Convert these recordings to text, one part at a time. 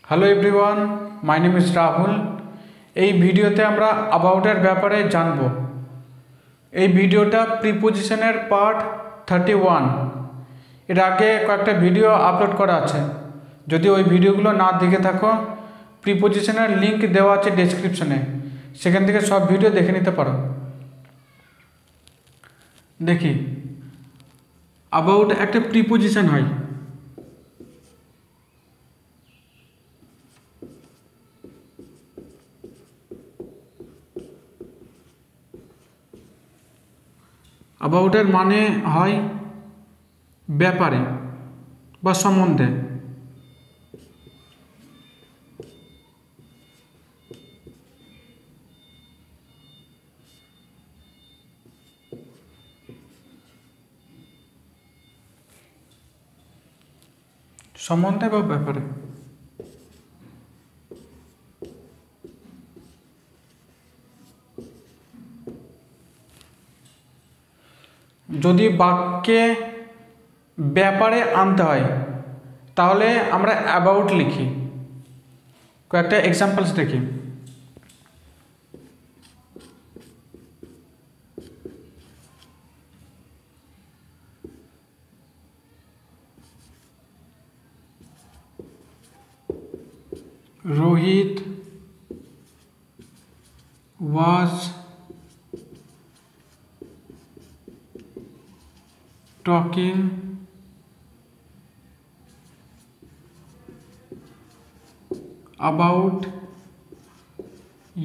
Hello everyone, my name is Rahul. এই ভিডিওতে আমরা অ্যাবাউটের ব্যাপারে জানব। এই ভিডিওটা প্রিপোজিশনের পার্ট 31। এর আগে কয়েকটা ভিডিও আপলোড করা আছে। যদি ওই ভিডিওগুলো না দেখে থাকো, প্রিপোজিশনের লিঙ্ক দেওয়া আছে ডেসক্রিপশনে, সেখান থেকে সব ভিডিও দেখে নিতে পারো। দেখি, অ্যাবাউট একটা প্রিপোজিশন হয়। অ্যাবাউটের মানে হয় ব্যাপারে বা সম্বন্ধে। সম্বন্ধে বা ব্যাপারে। যদি বাক্যে ব্যাপারে আনতে হয় তাহলে আমরা অ্যাবাউট লিখি। কয়েকটা এক্সাম্পলস দেখি। Rohit was talking about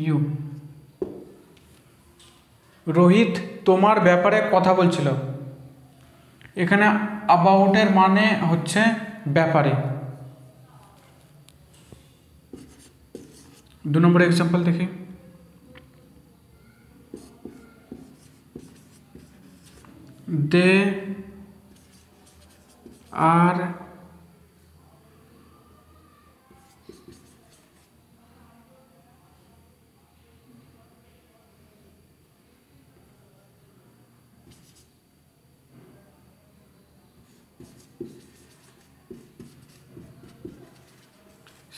you. Rohit তোমার ব্যাপারে কথা বলছিল। এখানে অ্যাবাউটের মানে হচ্ছে ব্যাপারে। 2 নম্বর এক্সাম্পল দেখি। They are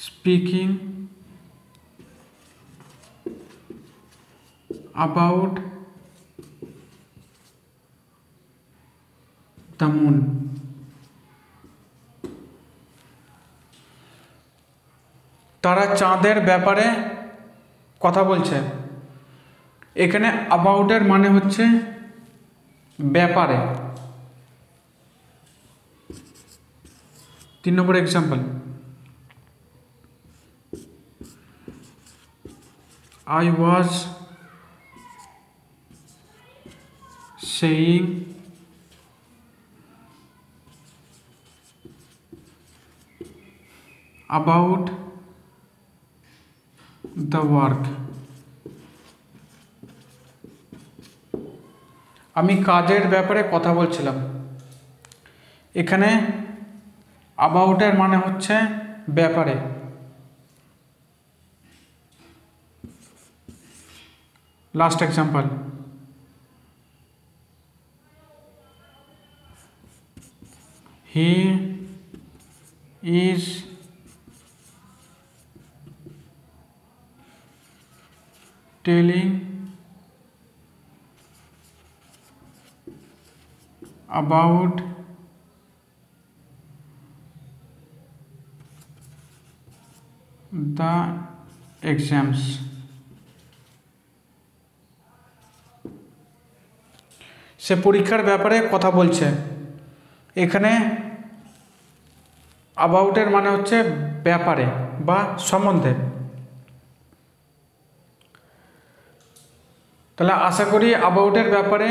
speaking about the moon. তারা চাঁদের ব্যাপারে কথা বলছে। এখানে অ্যাবাউটের মানে হচ্ছে ব্যাপারে। 3 নম্বর example. I was saying about the work. আমি কাজের ব্যাপারে কথা বলছিলাম। এখানে অ্যাবাউটের মানে হচ্ছে ব্যাপারে। Last example. He is telling about the exams. সে পরীক্ষার ব্যাপারে কথা বলছে। এখানে অ্যাবাউটের মানে হচ্ছে ব্যাপারে বা সম্বন্ধে। তাহলে আশা করি অ্যাবাউটের ব্যাপারে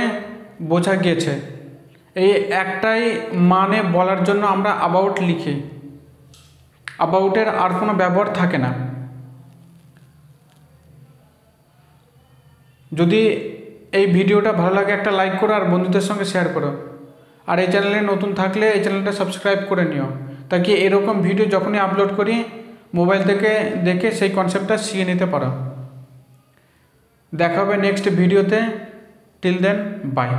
বোঝা গিয়েছে। এই একটাই মানে বলার জন্য আমরা অ্যাবাউট লিখি। অ্যাবাউটের আর কোনো ব্যবহার থাকে না। যদি এই ভিডিওটা ভালো লাগে একটা লাইক করো আর বন্ধুদের সঙ্গে শেয়ার করো। আর এই চ্যানেলে নতুন থাকলে এই চ্যানেলটা সাবস্ক্রাইব করে নিও, তাকে এরকম ভিডিও যখনই আপলোড করি মোবাইল থেকে দেখে সেই কনসেপ্টটা শিখে নিতে পারো। দেখা হবে নেক্সট ভিডিওতে। Till then, by.